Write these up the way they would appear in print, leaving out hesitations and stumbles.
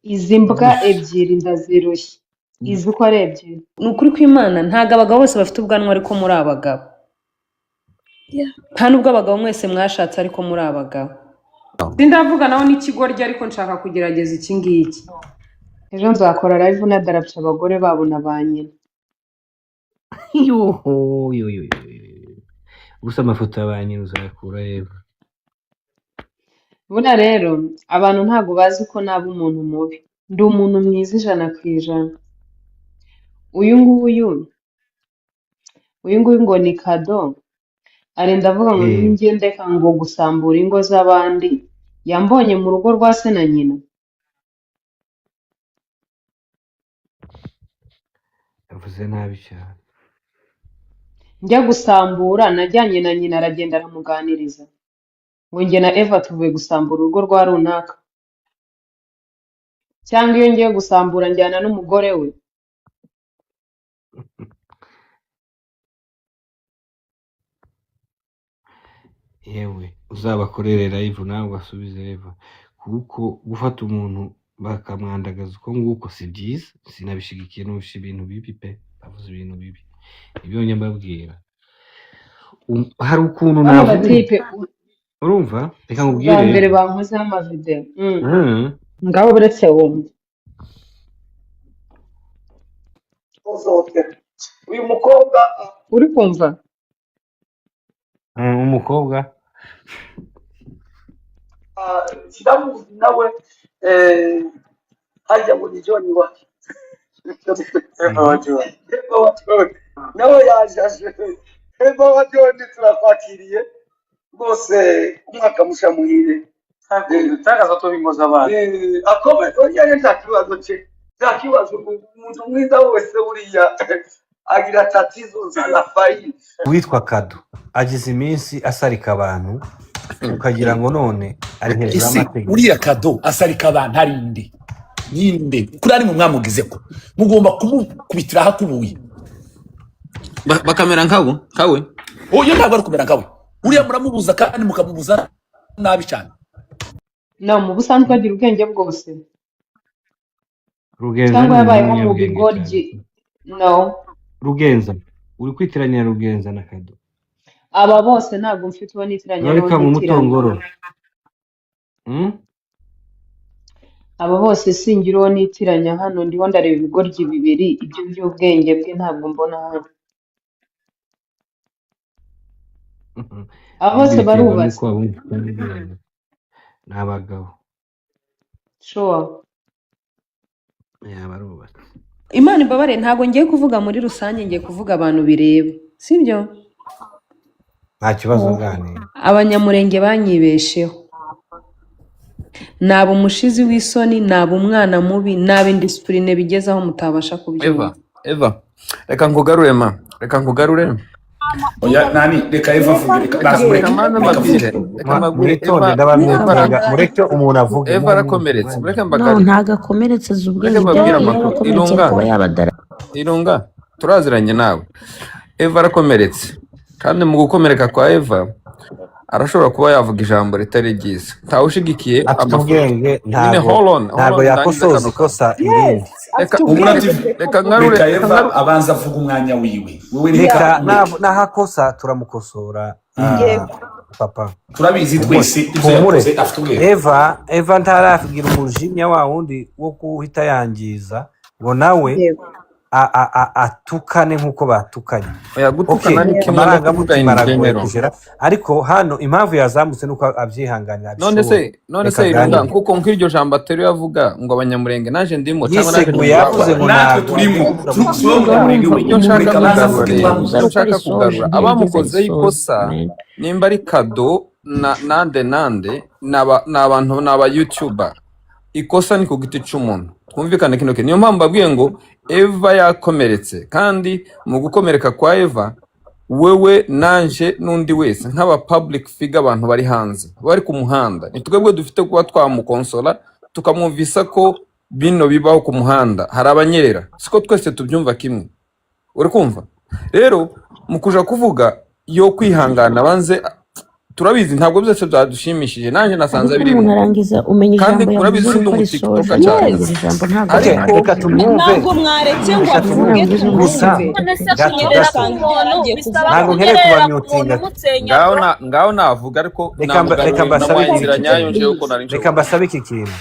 izi mbwa gusa ebyiri ndazirushye izi uko ari ebyiri ni ukuri kw'Imana ntabwo abagabo bose bafite ubwanwa ariko muri abagabo nta nubwo abagabo mwese mwashatse ariko muri abagabo sindavuga naho n'ikigoryi ariko nshaka kugerageza iki ngiki ejo nzakora live nadarapsha abagore babo na ba nyina yoho gusa amafoto ya ba nyina uzayakura Eva. buna rero abantu ntabwo bazi ko naba umuntu mubi ndi umuntu mwiza 100%. uyu nguyu ngo ni kado arenda avuga ngo ninjye ndeka ngo gusambura ingo z'abandi yambonye mu rugo rwa se na nyina yavuze nabi cyane njya gusambura najyanye na nyina aragenda aramuganiriza ngo njye na Eva tuvuye gusambura urugo rwa runaka cyangwa iyo ngiye gusambura njyana n'umugore we yewe uzabakorere live nawe ugasubize Eva kuko gufata umuntu bakamwandagaza uko nguko si byiza sinabishigikiye n'ubusha ibintu bibi pe bavuze ibintu bibi ibyo njye mbabwira hari ukuntu navuga urumva reka nkubwire bwa mbere bankozeho amavideo ngabo buretse wumva uyu mukobwa uri kumva umukobwa sinamuzi nawe hajya ngo ni John wacu Eva wa John nawe yaje Eva wa John turakwakiriye rwose umwaka musha muhire utakaza to bingoza abantu akomeye yari ntakibazo cye ntakibazo umuntu mwiza wese buriya agira tatizo za fayi witwa Kado agize iminsi asarika abantu ukagira ngo none ari hejuru y'amategeko uriya Kado asarika abantu arinde ninde kuri ari mu mwamugize ko mugomba kumukubitira hakubuye bakamera nkawe oyo ntabwo ari kumera nkawe uriya muramubuza kandi mukamubuza nabi cyane no mu busanzwe agira ubwenge bwose Rugenza cyangwa yabayeho mu bigoryi no Rugenza uri kwitiranya Rugenza na Kado aba bose ntabwo mfite uwo nitiranya ariko mu mutongoro aba bose singira uwo nitiranya hano ndiho ndareba ibigoryi bibiri ibyo by'ubwenge bwe ntabwo mbona hano aba bose barubatse ni abagabo sure barubatse Imana imbabare ntabwo ngiye kuvuga muri rusange ngiye kuvuga abantu bireba sibyo nta kibazo nganira abanyamurenge banyibesheho naba umushizi w'isoni naba umwana mubi naba indisipurine bigezaho mutabasha kubyumva Eva reka nkugarure oya nani reka Eva mureke umuntu avuga Eva arakomeretse mureke mbagare ntagakomeretse zubwenge kuba yabadara irunga turaziranye nawe Eva arakomeretse kandi mu gukomereka kwa Eva arashobora kuba yavuga ijambo ritari ryiza ntawushigikiye ubwenge ntabwo yakosoza ikosa irindi reka ngarure Eva abanza avuga umwanya wiwe reka nahakosa turamukosora papa turabizi twese ibyo yakoze afite ubwenge Eva ntaragira umujinya wa wundi wo guhita yangiza ngo nawe atukane nk'uko batukanye amarangamutima aragoye kugera ariko hano impamvu yazamutse nuko abyihanganira none se irunga kuko nk'iryo jambo ateruye avuga ngo abanyamurenge naje ndimo cyangwa yavuze ngo natwe turimo nshaka kugarura abamukozeho ikosa nimba ari Kado nande n'abantu n'aba YouTuber ikosa ni ku giti cy'umuntu twumvikane kino niyo mpamvu babwiye ngo Eva yakomeretse kandi mu gukomereka kwa Eva wewe nanje n'undi wese nk'aba public figure abantu bari hanze bari ku muhanda nitwebwe dufite kuba twamukonsora tukamwumvisa ko bino bibaho ku muhanda hari abanyerera siko twese tubyumva kimwe uri kumva rero mu kuja kuvuga yo kwihangana banze turabizi ntabwo byose byadushimishije nanjye nasanze ariko birimo umuntu arangiza umenya kandi ijambo urabizi yavuze ndi ko umutiktoka risoje cyane iri jambo ntabwo Okay, ariko reka tumwumve. ntabwo mwaretse ngo Reka avuge tumwumve. Gusa tumwumve none se gato kunyerera ku gato. muntu bisaba Ntabwo nkeneye kunyerera ku kubamyutinga. muntu umutsenya ngaho navuga ariko Reka namugaruye mbasabe namuhaye iki inzira nyayo kintu. njewe ko nari Reka nshoboye mbasabe iki kintu.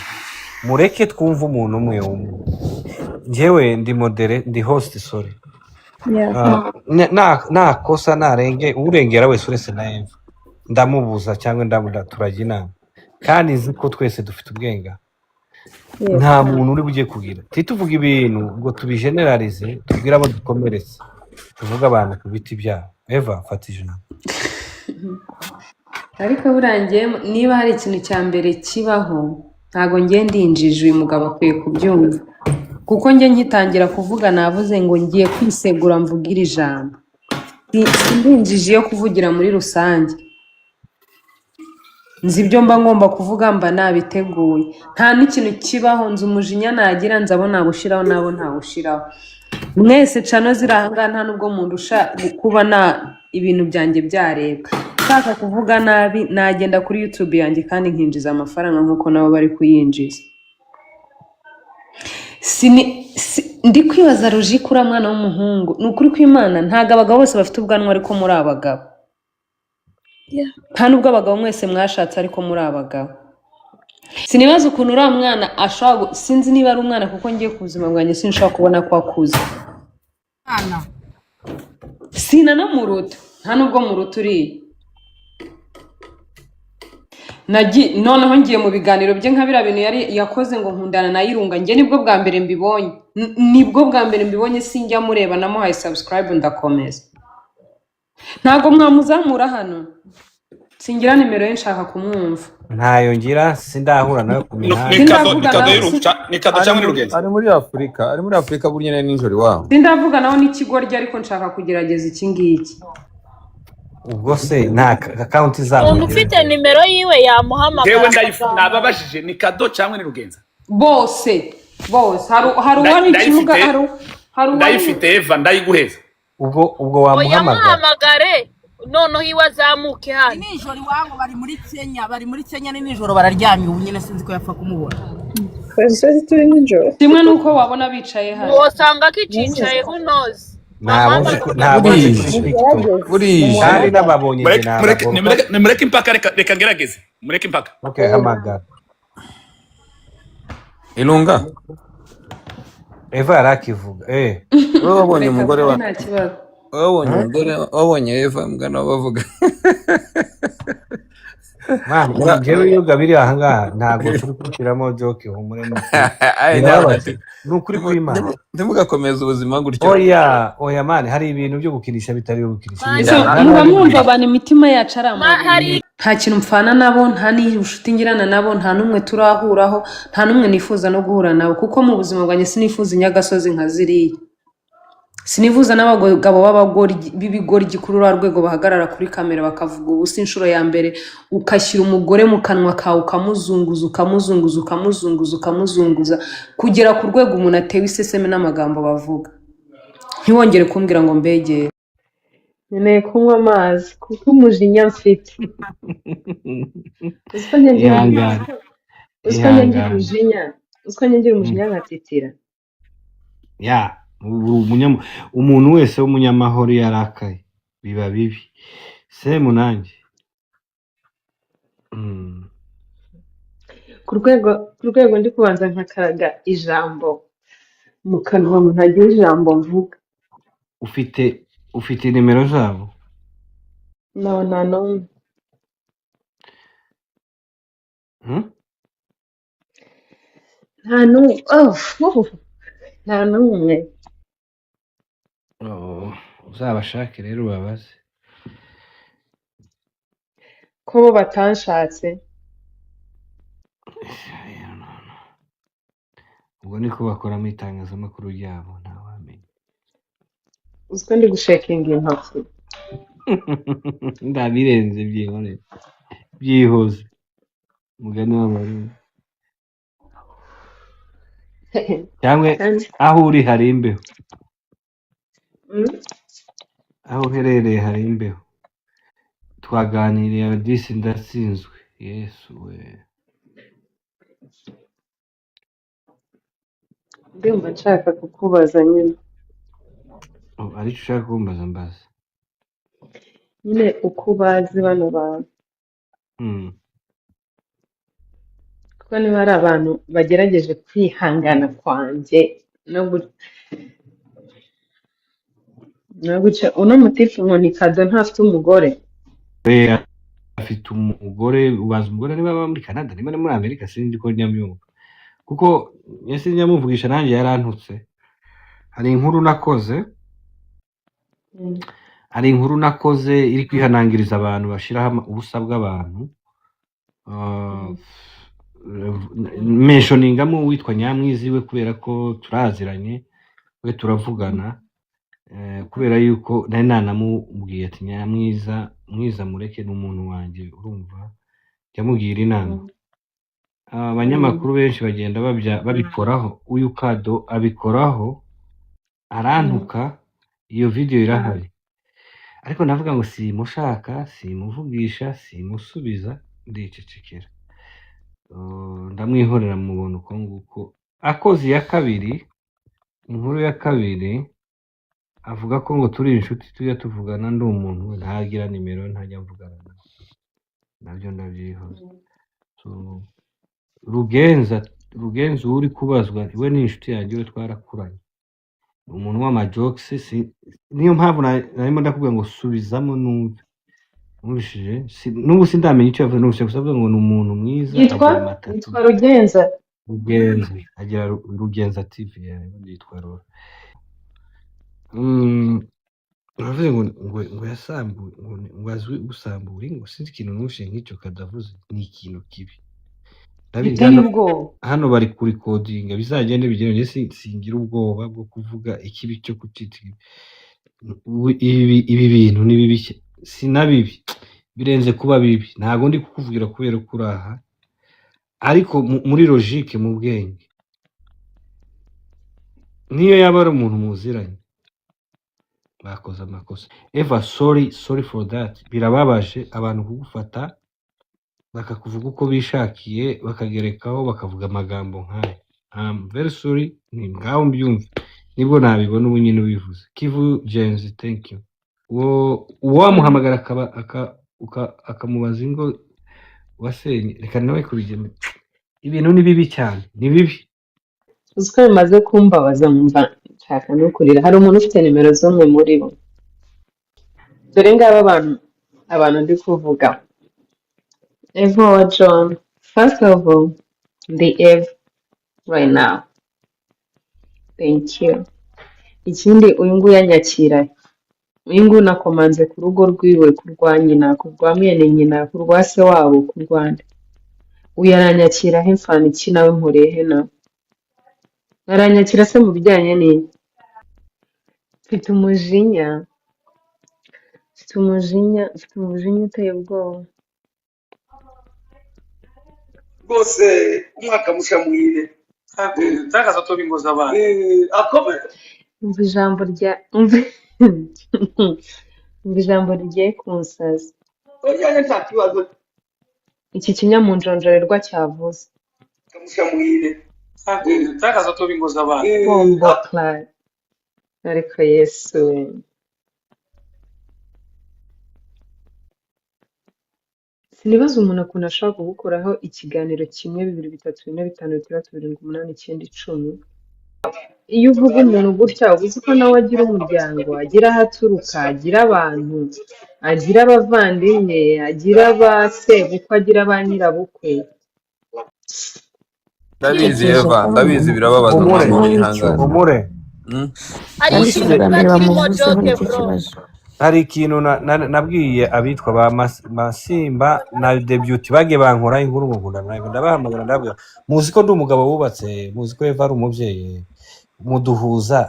Mureke twumve umuntu umwe umwe. Njyewe ndi modere, ndi host, sorry. Nakosa narenge urengera wese uretse na Eva ndamubuza cyangwa turajya inama kandi nzi ko twese dufite ubwenga nta muntu uri bugiye kugira tuvuga ibintu ngo tubigeneralize tubwire abo dukomeretse tuvuga abantu ku biti byabo. Eva fata ijambo. ariko burangiye niba hari ikintu cya mbere kibaho ntago ngiye ndinjije uyu mugabo akwiye kubyumva kuko njye ngitangira kuvuga navuze ngo ngiye kwisegura mvugira ijambo sindinjije yo kuvugira muri rusange nzi ibyo mba ngomba kuvuga mba nabiteguye nta n'ikintu kibaho nzi umujinya nagira nzabo nabushiraho nabo ntawushiraho mwese cano zirahanga nta nubwo mundusha kuba na ibintu byanjye byarebwa nshaka kuvuga nabi nagenda kuri YouTube yanjye kandi nkinjiza amafaranga nkuko nabo bari kuyinjiza ndi kwibaza Roger kuri mwana w'umuhungu ni ukuri kw'Imana ntago abagabo bose bafite ubwanwa ariko muri abagabo nta nubwo abagabo mwese mwashatse ariko muri abagabo sinibaza ukuntu uriya mwana ashobora sinzi niba ari umwana kuko ngiye ku buzima bwanjye sinshobora kubona ko akuze sinanamuruta nta nubwo muruta uriya noneho ngiye mu biganiro bye nka biriya bintu yari yakoze ngo nkundana na Irunga njye nibwo bwa mbere mbibonye sinjya mureba namuhaye subscribe ndakomeza ntago mwamuzamura hano singira nimero ye nshaka kumwumva ntayo ngira sindahura nawe ku mihanda ni kado cyangwa n'urugendo ari muri Afurika burya n'ijoro iwabo sindavuga nawe n'ikigoryi ariko nshaka kugerageza iki ngiki ubwo se nta account zabo umuntu ufite nimero yiwe yamuhamagara yewe nababajije ni kado cyangwa ni rugenza bose hari uwari ikibuga hari ndayifite Eva ndayiguheza ubwo wamuhamagare noneho iwe azamuke hano nijoro iwangu bari muri Kenya ni nijoro bararyamye ubu nyine sinzi ko yapfa kumubona kimwe nuko wabona bicaye hano wasanga akicicaye who knows hari n'ababonye mureke impaka reka ngerageze mureke impaka hamagara Irunga Eva yarakivuga wabonye umugore wa nta kibazo wabonye Eva mugana bavuga njyewe yoga biri aha ngaha ntabwo turi gushyiramo joke humure ni ukuri kw'Imana ntimugakomeza ubuzima gutyo oya mani hari ibintu byo gukinisha bitari gukinisha muba mwumva abantu imitima yacu ari amabuye nta kintu mpfana nabo nta n'inshuti ngirana nabo nta n'umwe turahuraho nta n'umwe nifuza no guhura nabo kuko mu buzima bwanjye sinifuza inyagasozi nka ziriya sinifuza n'abagabo b'ibigoryi kuri uriya rwego bahagarara kuri kamera bakavuga ubusa inshuro ya mbere ukashyira umugore mu kanwa kawe ukamuzunguza kugera ku rwego umuntu atewe iseseme n'amagambo bavuga ntiwongere kumbwira ngo mbegere nkeneye kunywa amazi kuko umujinya mfite uziko ngira umujinya nkatitira umuntu wese w'umunyamahoro yarakaye biba bibi semu nanjye ku rwego ndi kubanza nkakaraga ijambo mu kanwa ntagira ijambo mvuga ufite nimero zabo nta n'umwe nta n'umwe uzabashake rero ubabaze ko bo batanshatse ubwo niko bakoramo itangazamakuru ryabo ntawamenya uziko ndi gushekinga intoki ndabirenze byihoze umugani w'abarundi cyangwa aho uri hari imbeho aho uherereye hari imbeho twaganiriye disi ndatsinzwe yesu we ndumva nshaka kukubaza nyine aricyo ushaka kumbaza mbaza nyine uko bazi bano bantu kuko niba hari abantu bagerageje kwihangana kwanjye no guca uno mutifu nkoni kado ntafite umugore afite umugore ubaza umugore niba aba muri Canada niba muri Amerika sinzi ko nyamyumva kuko yasi nyamuvugisha nanjye yarantutse hari inkuru nakoze iri kwihanangiriza abantu bashiraho ubusa bw'abantu mentioningamo witwa Nyamwizi we kubera ko turaziranye we turavugana kubera yuko nari nanamubwiye ati Nyamwiza mwiza mureke n'umuntu wanjye urumva yamubwira inama abanyamakuru benshi bagenda babikoraho uyu Kado abikoraho arantuka iyo video irahari ariko navuga ngo simushaka simuvugisha simusubiza ndicecekera ndamwihorera mubona uko nguko akoze ya kabiri inkuru ya kabiri avuga ko ngo turi inshuti tujya tuvugana ndi umuntu ntagira nimero ntajya mvugana nabyo ndabyihoza Rugenza uri kubazwa we ni inshuti yanjye we twarakuranye umuntu w'amajokes niyo mpamvu narimo ndakubwira ngo subizamo numve numvishije n'ubu sindamenya icyo yavuze numvise gusa avuga ngo ni umuntu mwiza yitwa Rugenza agira Rugenza TV yitwa Rora uravuze ngo yasambuye ngo azwi gusambura ngo sinzi ikintu nushe nk'icyo kadavuze ni ikintu kibi hano bari kuri coding bizagende bigende singira ubwoba bwo kuvuga ikibi cyo kucita ibi bintu ni bibi sinabibi birenze kuba bibi ntago ndi kukuvugira kubera kuraha ariko muri logique mu bwenge niyo yaba ari umuntu muziranye bakoze amakosa Eva sorry for that birababaje abantu kugufata bakakuvuga uko bishakiye bakagerekaho bakavuga amagambo nk'aya very sorry ni ngaho mbyumve nibwo nabibona ubu nyine ubivuze Kivu James thank you wamuhamagara akamubaza ingo wasenye reka nawe kubigena ibintu ni bibi cyane ni bibi uziko bimaze kumbabaza mva nshaka no kurira hari umuntu ufite nimero z'umwe muri bo dore ngaba abantu ndi kuvuga Eva John first of all the Eve right now thank you ikindi uyu nguyu yanyakira uyu nguyu nakomanze ku rugo rwiwe ku rwa nyina ku rwa mwene nyina ku rwa se wabo ku Rwanda uyu aranyakira he mfana iki nawe nkoreye he nawe aranyakira se mu bijyanye n'iki mfite umujinya uteye ubwoba rwose umwaka musha muhire takaza to bingoza abantu akome umva ijambo rigiye kunsaza ojyanye nta kibazo iki kinyamunjonjorerwa cyavuze musha muhire takaza to bingoza abantu bombo clay ariko Yesu sinibaza umuntu ukuntu ashobora kugukoraho ikiganiro 1 2 3 4 5 6 7 8 9 10 10 iyo uvuga umuntu gutya uba uzi ko nawe agira umuryango agira aho aturuka agira abantu agira abavandimwe agira abasebukwe agira ba nyirabukwe ndabizi Eva ndabizi birababaza mama wihangane arishimye kirimo joke bro hari ikintu nabwiye abitwa ba Masimba na debut bagiye bankora inkuru ngo ndabahamagara ndabwira muzi ko ndi umugabo wubatse muzi ko Eva ari umubyeyi muduhuza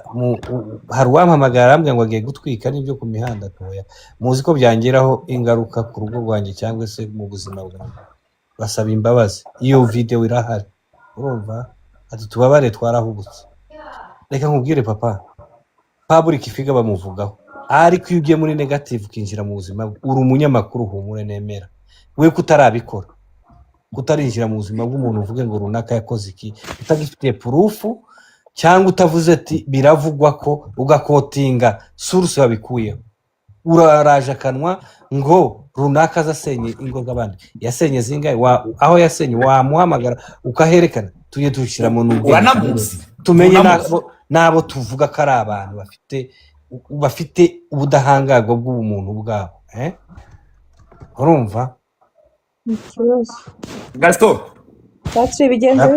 hari uwampamagara arambwira ngo agiye gutwika n'ibyo ku mihanda toya muzi ko byangeraho ingaruka ku rugo rwanjye cyangwa se mu buzima bwanjye basaba imbabazi iyo video irahari urumva ati tubabare twarahubutse reka nkubwire papa public figure bamuvugaho ariko iyo ugiye muri negative ukinjira mu buzima uri umunyamakuru humure nemera we kutarabikora kutarinjira mu buzima bw'umuntu uvuge ngo runaka yakoze iki utagifitiye purufu cyangwa utavuze ati biravugwa ko ugakotinga source wabikuyeho uraraje akanwa ngo runaka azasenye ingo z'abandi yasenye zingahe aho yasenye wamuhamagara ukaherekana tujye dushyira mu n'ubwenge tumenye nabo tuvuga ko ari abantu bafite ubudahangarwa bw'ubumuntu bwabo urumva Gaston Patrick bigenze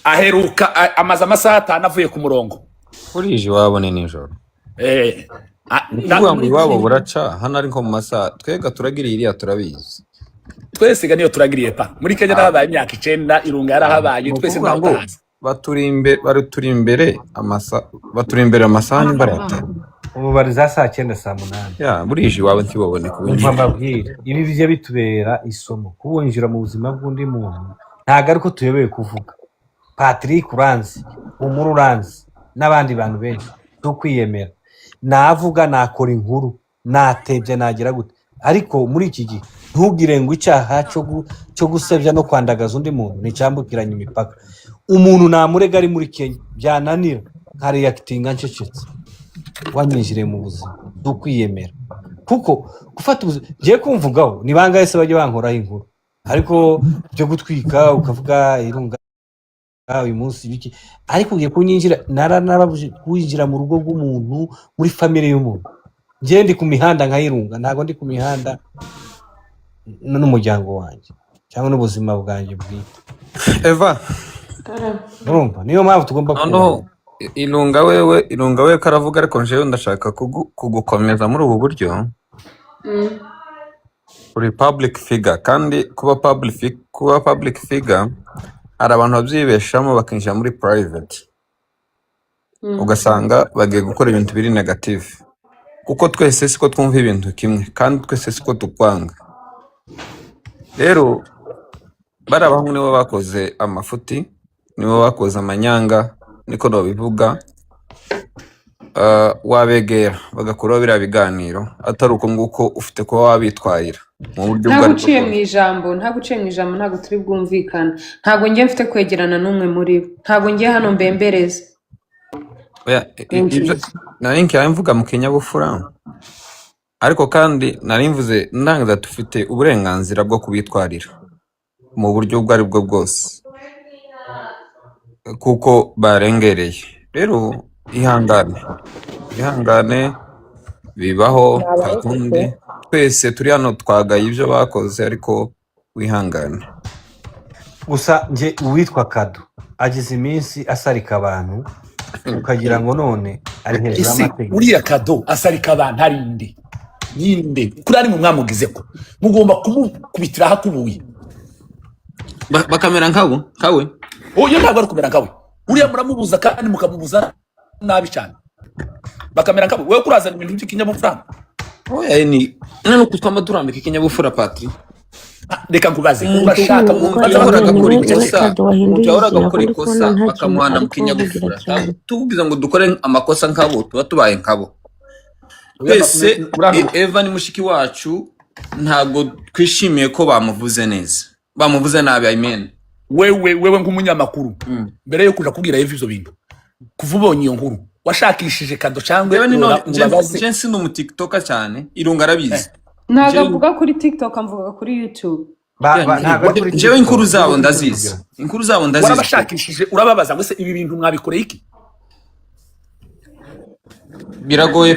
aheruka amaze amasaha 5 avuye ku murongo urije wabone nijoro ngo iwabo buraca hano ari nko mu masaha twega turagiriye iriya turabizi twese niyo turagiriye pa muri Kenya nabaye imyaka 9 irunga yarahabaye twese ntabazi baturi imbere amasaha n'imbaraga ubu bari za saa 9 saa 8 burije iwawe ntibabone kubinjira mbabwira ibi bije bitubera isomo kubunjira mu buzima bw'undi muntu ntago ariko tuyobeye kuvuga Patrick uranzi umuru uranzi n'abandi bantu benshi tukwiyemera navuga nakora inkuru natebye nagira gute ariko muri iki gihe ntugire ngo icyaha cyo gusebya no kwandagaza undi muntu nicambukiranye imipaka umuntu namurega ari muri Kenya byananira nka reacting ncecetse wanyinjire mu buzima tukwiyemera kuko gufata je kumvugaho ni bangaye se bajye bankoraho inkuru ariko byo gutwika ukavuga irunga uyu munsi biki ariko ugiye kunyinjira narabuje kwinjira mu rugo rw'umuntu muri family y'umuntu je ndi ku mihanda nkayirunga ntago ndi ku mihanda n'umuryango wanjye cyangwa n'ubuzima bwanjye bwite Eva urumva niyo mpamvu tugomba Ilunga wewe karavuga ariko njewe ndashaka kugukomeza muri ubu buryo uri public figure kandi kuba public figure hari abantu babyibeshamo bakinjira muri private ugasanga bagiye gukora ibintu biri negative kuko twese siko twumva ibintu kimwe kandi twese siko tukwanga rero bari abantu nibo bakoze amafuti nibo bakoze amanyanga niko babivuga wabegera bagakuraho biriya biganiro atari uko nguko ufite kuba wabitwarira mu buryo nta guciye mu ijambo ntabwo turi bwumvikana ntabwo ngiye mfite kwegerana n'umwe muri bo ntabwo ngiye hano mbembereze nari nkiyaye mvuga mu kinyabupfura ariko kandi nari mvuze ndangaza dufite uburenganzira bwo kubitwarira mu buryo ubwo ari bwo bwose kuko barengereye rero ihangane bibaho kakundi twese turi hano twagaye ibyo bakoze ariko wihangane gusa nje uwitwa Kado agize iminsi asarika abantu ukagira ngo none ari hejuru y'amategeko uriya Kado asarika abantu ari ninde kuri ari mu mwamugize ko mugomba kumukubitira hakubuye bakamera nkawe oya ntabwo ari kumera nkawe uriya muramubuza kandi mukamubuza nabi cyane bakamera nkawe wewe kurazana ibintu by'ikinyabupfura oya ni none kutwama turambika ikinyabupfura Patrick reka nkubaze urashaka gukora ikosa bakamuhana mu kinyabupfura tuvugiza ngo dukore amakosa nkabo tuba tubaye nkabo twese Eva ni mushiki wacu ntabwo twishimiye ko bamuvuze neza bamuvuze nabi wewe nk'umunyamakuru mbere yo kuja kubwira Eva ivyo bintu kuva ubonye iyo nkuru washakishije Kado cyangwa Jensi no mu TikTok cyane irunga arabizi ntago avuga kuri TikTok amvuga kuri YouTube jewe inkuru zabo ndazizi urabashakishije urababaza ngo se ibi bintu mwabikoreye iki biragoye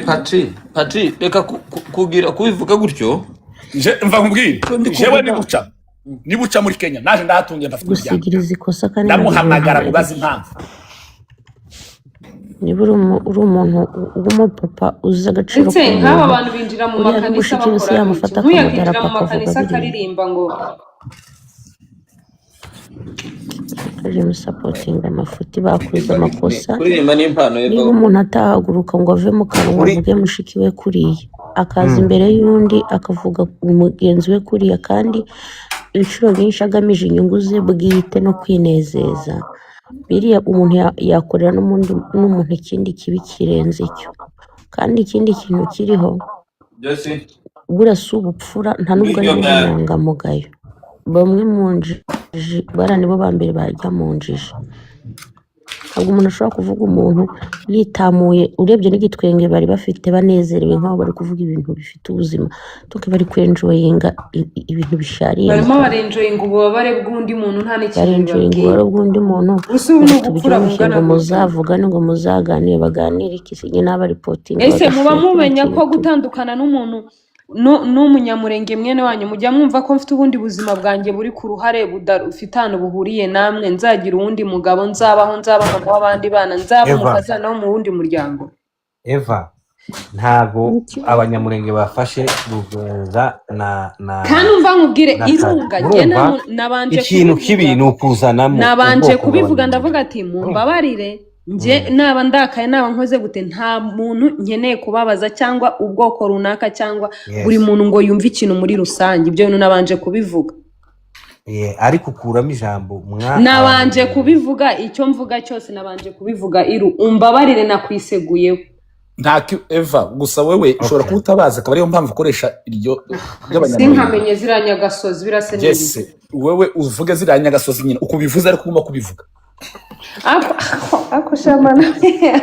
Patrick reka kubivuga gutyo mva nkubwire jewe nibuca muri Kenya naje ndahatungiye ndafite gusigiriza ikosa kandi ndamuhamagara mubaza impamvu niba uri umuntu w'umupapa uzi agaciro k'umuntu nk'aba bantu binjira mu makanisa bakora nk'uyinjira mu makanisa akaririmba ngo aje musapotinga amafuti bakoze amakosa kuririmba n'impano niba umuntu atahaguruka ngo ave mu kanwa avuge mushiki we kuriya akaza imbere y'undi akavuga umugenzi we kuriya kandi inshuro nyinshi agamije inyungu ze bwite no kwinezeza biriya umuntu yakorera n'umuntu ikindi kibi kirenze icyo kandi ikindi kintu kiriho Jesse burasa ubupfura nta nubwo ari n'ubunyangamugayo bamwe mu njiji bara nibo ba mbere bajya mu njiji ntabwo umuntu ashobora kuvuga umuntu yitamuye urebye n'igitwenge bari bafite banezerewe nk'aho bari kuvuga ibintu bifite ubuzima tuke bari kwenjoyinga ibintu bishariye barimo barenjoyinga ububabare bw'undi muntu nta n'ikintu barenjoyinga ububabare bw'undi muntu gusa ubu ni ubupfura bungana ngo muzavugane ngo muzaganire baganire ikisinye n'abaripotinga ese muba mumenya ko gutandukana n'umuntu n'umunyamurenge mwene wanyu mujya mwumva ko mfite ubundi buzima bwanjye buri ku ruhare budafite ahantu buhuriye namwe nzagira uwundi mugabo nzabaho mama w'abandi bana nzaba umukazana wo mu wundi muryango Eva ntago abanyamurenge bafashe Rugenza na kandi umva nkubwire irunga njye nabanje ikintu kibi ni ukuzanamo nabanje kubivuga ndavuga ati mumbabarire nje naba ndakaye naba nkoze gute nta muntu nkeneye kubabaza cyangwa ubwoko runaka cyangwa buri muntu ngo yumve ikintu muri rusange ibyo bintu nabanje kubivuga ariko ukuramo ijambo nabanje kubivuga icyo mvuga cyose nabanje kubivuga iru umbabarire nakwiseguyeho ntacyo Eva gusa wewe ushobora kubutabaza akaba ariyo mpamvu ukoresha iryo by'abanyamurenge sinkamenye ziranyagasozi birase neza Jesse wewe uvuge ziranyagasozi nyine uko bivuze ariko ugomba kubivuga ako shamana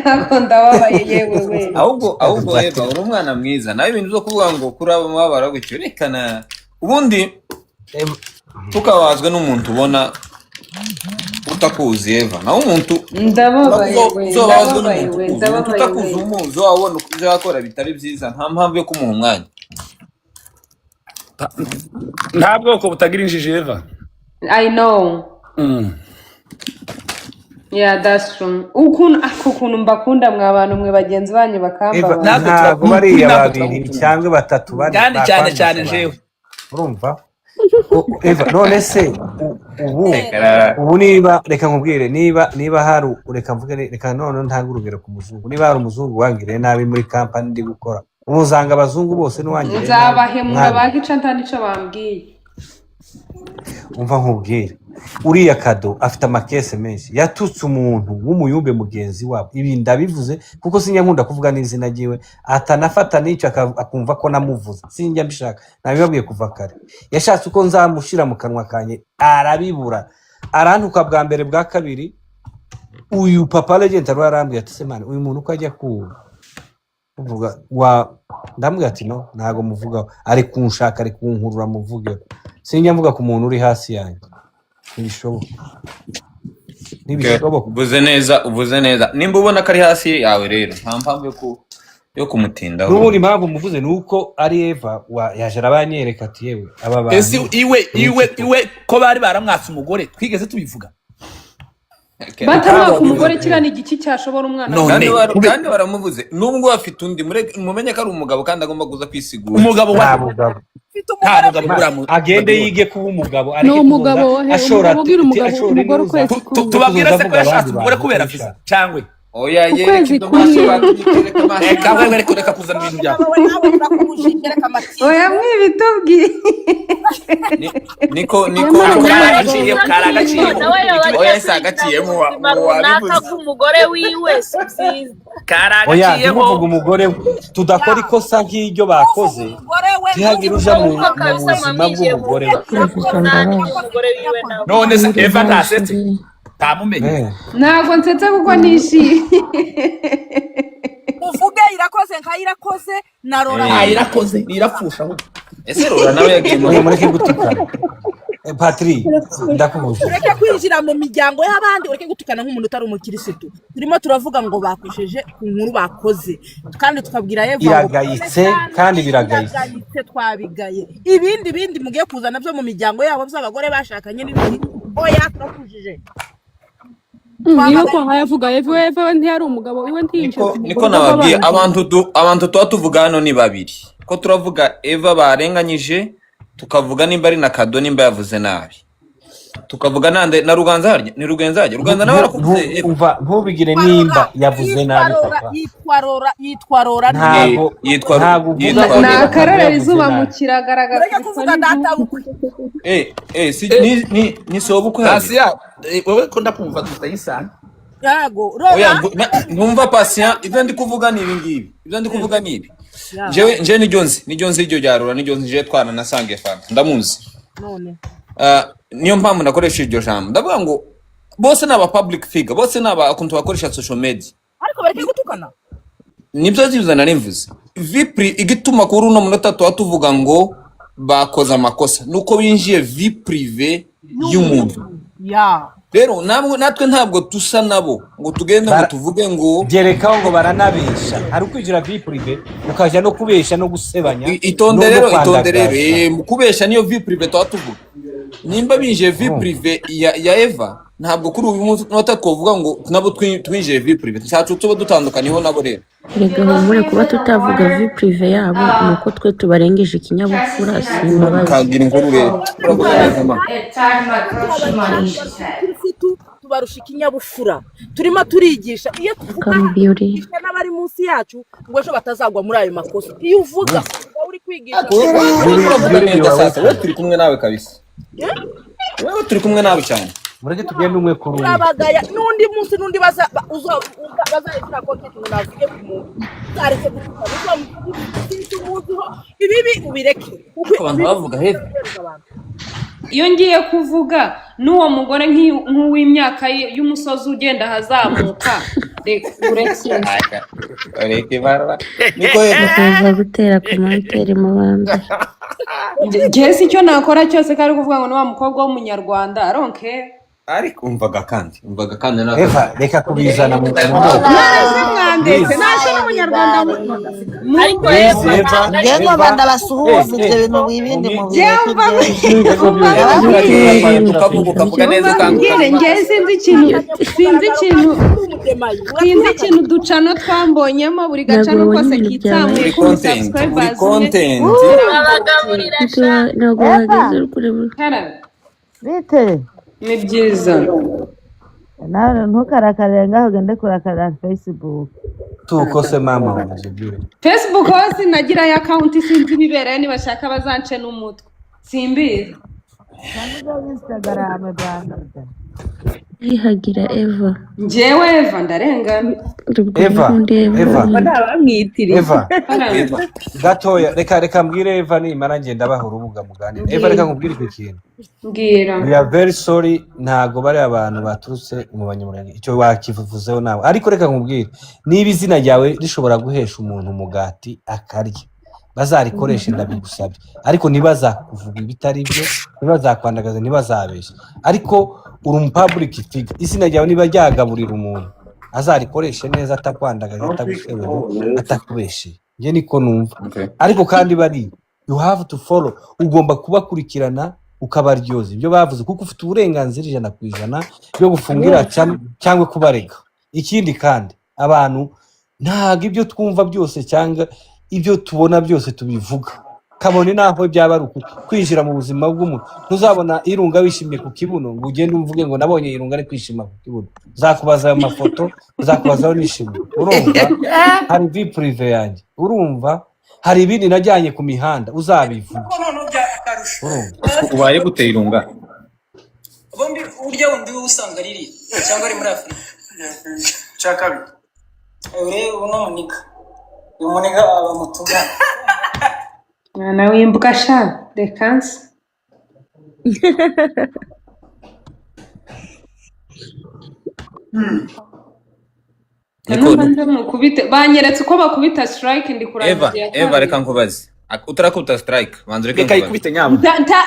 ako ndababaye yewe we ahubwo Eva uri umwana mwiza nawe ibintu byo kuvuga ngo kuraba mabara gutyo rekana ubundi tukabazwe n'umuntu ubona utakuzi Eva naho umuntu ndababaye we utakuzi umuzi wabona uko yakora bitari byiza nta mpamvu yo kumuha umwanya nta bwoko butagira injiji Eva I know yeah that's true ukuntu mbakunda mwa bantu mwe bagenzi banyu bakamba ntabwo bari babiri cyangwa batatu bari cyane jewe urumva Eva none se ubu niba reka nkubwire niba hari reka mvuge reka none ntanga urugero ku muzungu niba hari umuzungu wangiriye nabi muri kampani ndi gukora umuzanga abazungu bose n'uwangiriye nzabahemura bagica ntanico bambwiye umva nkubwire uriya Kado afite amakese menshi yatutse umuntu w'umuyumbe mugenzi wabo ibi ndabivuze kuko sinyankunda kuvuga n'izina ryiwe atanafata n'icyo akumva ko namuvuze sinjya mbishaka nabibabwiye kuva kare yashatse uko nzamushira mu kanwa kanye arabibura arantuka bwa mbere bwa kabiri uyu papa legend arambwiye ati se mane uyu muntu uko ajya kuvuga ndambwiye ati no ntago muvugaho ari kunshaka ari kunkurura muvuge sinjya mvuga ku muntu uri hasi yanjye ntibishoboka uvuze neza nimba ubona ko ari hasi yawe rero nta mpamvu yo kumutindaho n'ubundi mpamvu muvuze ni uko ari Eva yaje arabanyereka ati yewe aba bantu iwe ko bari baramwatse umugore twigeze tubivuga batamwaka umugore kiriya ni igiki cyashobora umwana kandi baramuvuze nubwo bafite undi mumenye ko ari umugabo kandi agomba kuza kwisigura umugabo agende yige kuba umugabo ariko ashora umugore ukwezi tubabwira se ko yashatse umugore kubera afise cyangwe oya ukwezi kumwe reka kuzana ibintu byawe oya mwibitubwiye niko karagaciye oya sagaciye mu wabivuze k'umugore wiwe sibyiza oya ntimuvuge umugore tudakora ikosa nk'iryo bakoze ntihagire uja mu buzima bw'umugore none se Eva ntasetse tamumenye ntago nsetse kuko nishimye uvuge irakoze nkayirakoze narora irakoze nirapfusha ese rora nawe yagiye mureke gutukana Patrick ndakubuje ureke kwinjira mu miryango y'abandi ureke gutukana nk'umuntu utari umukirisitu turimo turavuga ngo bakwisheje ku nkuru bakoze kandi tukabwira Eva iragayitse kandi biragayitse twabigaye ibindi mugiye kuzana byo mu miryango yabo by'abagore bashakanye n'ibindi oya twakujije niyo ko hayavuga Eva ntiyari umugabo iwe ntiyinjiye niko nababwiye abantu tuba tuvuga hano ni babiri ko turavuga Eva barenganyije tukavuga nimba ari na Kado nimba yavuze nabi tukavuga nande na Ruganza harya ni Ruganza nawe arakuvuze umva ntubigire nimba yavuze nabi papa yitwa Rora ntago na karara izuba mu kiragaragaza kuvuga data si ni sobuko hasi ya wewe ko ndakumva tutayisana yago oya roba ntumva patient ibyo ndi kuvuga ni ibingibi ibyo ndi kuvuga ni ibi jewe nijyo nzi iryo ryarura nijyo nzi je twana nasange fanta ndamuzi none niyo mpamvu nakoresha iryo jambo ndavuga ngo bose naba public figure bose naba akuntu bakoresha social media ariko bareke gutukana nibyo zibuzana nimvuze vipri igituma kuri uno munota tuvuga ngo bakoze amakosa nuko binjiye vie privé y'umuntu ya rero natwe ntabwo tusa nabo ngo tugende ngo tuvuge ngo gerekaho ngo baranabesha hari ukwijira vie privé ukaja no kubesha no gusebanya itonde rero kubesha niyo vie privé tuvuga nimba binjiye vie privé ya Eva ntabwo kuri uyu munota twovuga ngo nabo twinjiye vie privé cyacu tuba dutandukaniyeho nabo rero rega humure kuba tutavuga vie privé yabo nuko twe tubarengeje ikinyabupfura simbabazi kagira inkuru rero tubarusha ikinyabupfura turimo turigisha iyo tuvuga n'abari munsi yacu ngo ejo batazagwa muri ayo makosa iyo uvuga uri kwigisha wewe turi kumwe nawe kabisa wewe turi kumwe nawe cyane mureke tugende umwe kuri umwe urabagaya n'undi munsi n'undi bazayikira content navuge ku muntu zareke gutuka ibi ubireke kuko abantu bavuga hehe iyo ngiye kuvuga n'uwo mugore nk'uw'imyaka y'umusozi ugenda hazamuka reke barba niko yego gutera commentaire mu bandi Jesse icyo nakora cyose kari kuvuga ngo ni wa mukobwa w'umunyarwanda aronke ariko umvaga kandi nako Eva reka kubizana mu mwandese nasho n'umunyarwanda ariko Eva ngego banda basuhuza ibyo bintu wibindi mu sinzi ikintu ducano twambonyemo buri gacano kose kitsamuye ku subscribers ntabwo bageze bite ni byiza nawe ntukarakare ngaho ugende kurakarira Facebook tukose mama wanje bire Facebook hose nagira ya account sinzi ibibereye nibashaka bazance n'umutwe simbizi namuga Instagram bana yihagira Eva njyewe Eva ndarengana Eva bamwitiriye Eva gatoya reka mbwire Eva nimara ngenda baha urubuga muganira Eva reka nkubwire iki kintu mbwira we are very sorry ntago bari abantu baturutse mu banyamurenge icyo wakivuzeho nawe ariko reka nkubwire niba izina ryawe rishobora guhesha umuntu umugati akarya bazarikoreshe ndabigusabye ariko nibaza kuvuga ibitari byo nibazakwandagaza nibazabesha ariko uri public figure izina ryawe niba ryagaburira umuntu azarikoreshe neza atakwandagaza atakubeshe nje niko numva ariko kandi bari you have to follow ugomba kubakurikirana ukabaryoza ibyo bavuze kuko ufite uburenganzira 100% byo gufungira cyangwa kubareka ikindi kandi abantu ntago ibyo twumva byose cyangwa ibyo tubona byose tubivuga kabone naho byaba ari kwinjira mu buzima bw'umuntu ntuzabona irunga wishimye ku kibuno ngo ugende umvuge ngo nabonye irunga ari kwishima ku kibuno zakubaza ayo mafoto zakubazaho nishimye urumva hari vie privé yanjye urumva hari ibindi najyanye ku mihanda uzabivuga ubaye gutera irunga bombi urya wundi usanga riri cyangwa ari muri Afrika cyakabi uno muniga abamutuga mwana w'imbuga sha dekanse banyeretse uko bakubita strike ndi kurangiza Eva reka nkubaze utarakubita strike banze reka ikubite nyamo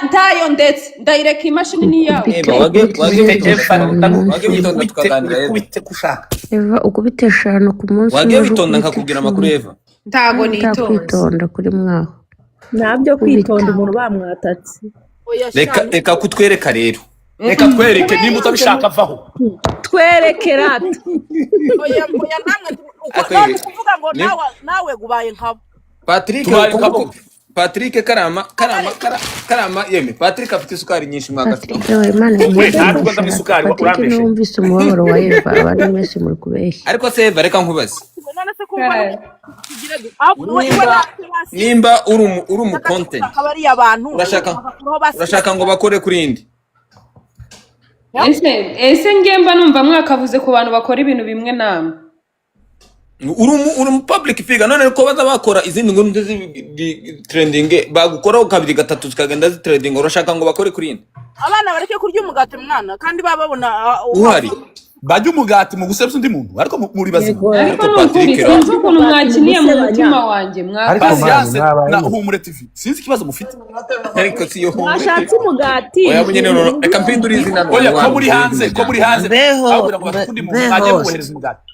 ntayo ndetse ndayireka imashini ni yawe Eva wage bitonda tukaganira ikubite kushaka Eva ukubite 5 ku munsi wage bitonda nkakubwira amakuru Eva ntago kwitonda kuri mwaho nabyo kwitonda umuntu bamwatatse reka kutwereka rero reka twereke nimba utabishaka vaho twereke rata oya namwe kuvuga ngo nawe gubaye nkabo Patrick karama yeme Patrick afite isukari nyinshi mwagafite ntabwo ndabisukari wakurambije numvise umubabaro wa Eva abandi mwese muri kubeshya ariko se Eva reka nkubaze nimba uri mu content urashaka ngo bakore kuri indi ese ngemba numva mwakavuze ku bantu bakora ibintu bimwe namwe uri mu public figure none ko baza bakora izindi nkuru trending bagukoraho kabiri gatatu zikagenda trending urashaka ngo bakore kuri ine abana bareke kurya umugati mwana kandi bababona uhari bajya umugati mu gusebya undi muntu ariko muri bazima ariko Patrick sinzi ukuntu mwakiniye mu mutima wanjye na Humure TV sinzi ikibazo mufite ariko si yo Humure washatse umugati oya munyene reka mpindura izina oya ko muri hanze abura ngo batundi mu mwajya guhereza umugati